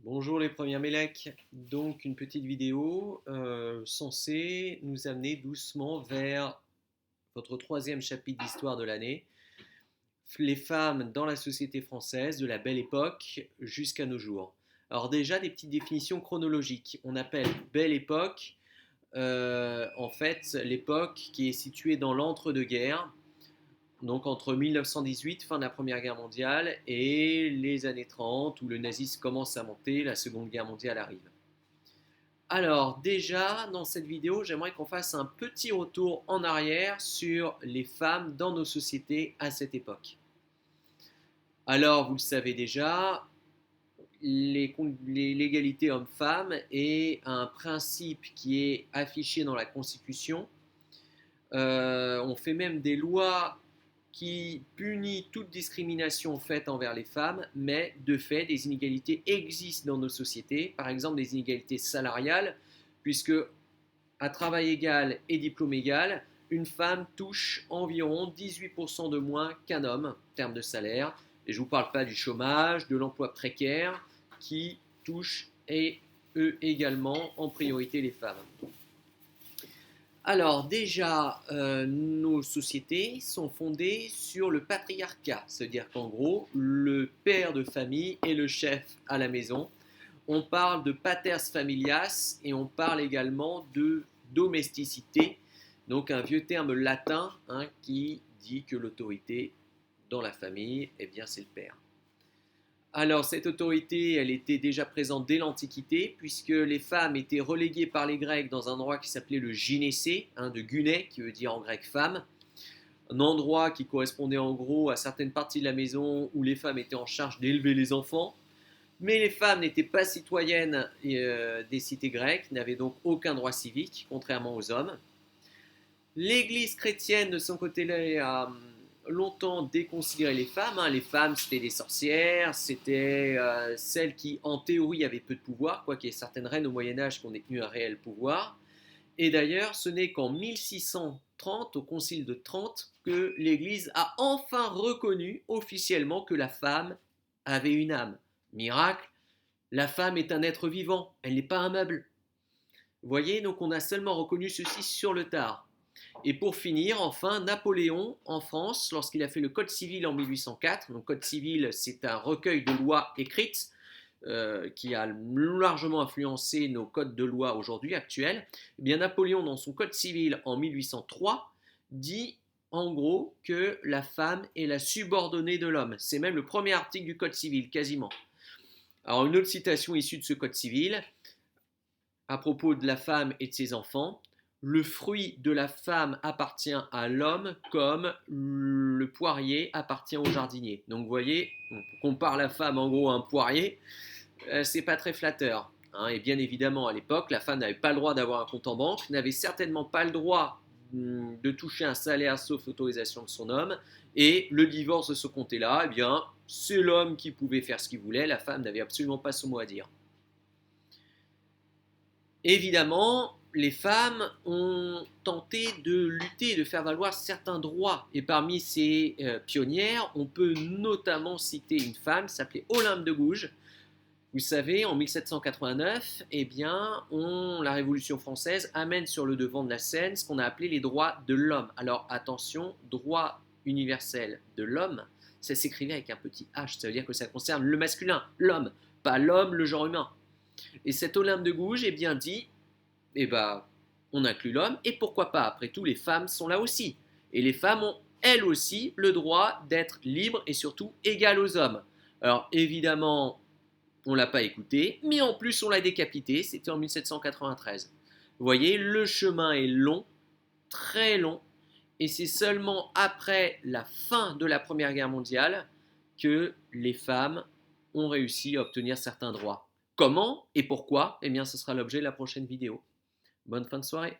Bonjour les premiers Mélèques, donc une petite vidéo censée nous amener doucement vers votre troisième chapitre d'histoire de l'année, les femmes dans la société française de la Belle Époque jusqu'à nos jours. Alors déjà des petites définitions chronologiques. On appelle Belle Époque en fait l'époque qui est située dans l'entre-deux-guerres, donc entre 1918, fin de la Première Guerre mondiale, et les années 30, où le nazisme commence à monter, la Seconde Guerre mondiale arrive. Alors déjà, dans cette vidéo, j'aimerais qu'on fasse un petit retour en arrière sur les femmes dans nos sociétés à cette époque. Alors, vous le savez déjà, l'égalité homme-femme est un principe qui est affiché dans la Constitution. On fait même des lois qui punit toute discrimination faite envers les femmes, mais de fait, des inégalités existent dans nos sociétés, par exemple des inégalités salariales, puisque à travail égal et diplôme égal, une femme touche environ 18% de moins qu'un homme en termes de salaire. Et je ne vous parle pas du chômage, de l'emploi précaire, qui touche et eux également en priorité les femmes. Alors déjà, nos sociétés sont fondées sur le patriarcat, c'est-à-dire qu'en gros, le père de famille est le chef à la maison. On parle de paters familias et on parle également de domesticité, donc un vieux terme latin qui dit que l'autorité dans la famille, eh bien, c'est le père. Alors, cette autorité, elle était déjà présente dès l'Antiquité, puisque les femmes étaient reléguées par les Grecs dans un endroit qui s'appelait le gynécée, de Guné, qui veut dire en grec femme, un endroit qui correspondait en gros à certaines parties de la maison où les femmes étaient en charge d'élever les enfants. Mais les femmes n'étaient pas citoyennes des cités grecques, n'avaient donc aucun droit civique, contrairement aux hommes. L'Église chrétienne, de son côté, a longtemps déconsidéré les femmes. Les femmes, c'était des sorcières, c'était celles qui, en théorie, avaient peu de pouvoir, quoiqu'il y ait certaines reines au Moyen-Âge qui ont détenu un réel pouvoir. Et d'ailleurs, ce n'est qu'en 1630, au Concile de Trente, que l'Église a enfin reconnu officiellement que la femme avait une âme. Miracle, la femme est un être vivant, elle n'est pas un meuble. Vous voyez, donc on a seulement reconnu ceci sur le tard. Et pour finir, enfin, Napoléon, en France, lorsqu'il a fait le Code civil en 1804, donc Code civil, c'est un recueil de lois écrites qui a largement influencé nos codes de loi aujourd'hui actuels, eh bien Napoléon, dans son Code civil en 1803, dit en gros que la femme est la subordonnée de l'homme. C'est même le premier article du Code civil, quasiment. Alors une autre citation issue de ce Code civil, à propos de la femme et de ses enfants: le fruit de la femme appartient à l'homme comme le poirier appartient au jardinier. Donc vous voyez, on compare la femme en gros à un poirier, c'est pas très flatteur. Et bien évidemment, à l'époque, la femme n'avait pas le droit d'avoir un compte en banque, n'avait certainement pas le droit de toucher un salaire sauf autorisation de son homme, et le divorce de ce comté-là, eh bien, c'est l'homme qui pouvait faire ce qu'il voulait, la femme n'avait absolument pas son mot à dire. Évidemment, les femmes ont tenté de lutter, de faire valoir certains droits. Et parmi ces pionnières, on peut notamment citer une femme qui s'appelait Olympe de Gouges. Vous savez, en 1789, eh bien, la Révolution française amène sur le devant de la scène ce qu'on a appelé les droits de l'homme. Alors attention, droit universel de l'homme, ça s'écrivait avec un petit h, ça veut dire que ça concerne le masculin, l'homme, pas l'homme, le genre humain. Et cette Olympe de Gouges, eh bien, dit, eh ben, on inclut l'homme, et pourquoi pas, après tout, les femmes sont là aussi. Et les femmes ont, elles aussi, le droit d'être libres et surtout égales aux hommes. Alors, évidemment, on ne l'a pas écouté, mais en plus, on l'a décapité, c'était en 1793. Vous voyez, le chemin est long, très long, et c'est seulement après la fin de la Première Guerre mondiale que les femmes ont réussi à obtenir certains droits. Comment et pourquoi? Eh bien, ce sera l'objet de la prochaine vidéo. Bonne fin de soirée.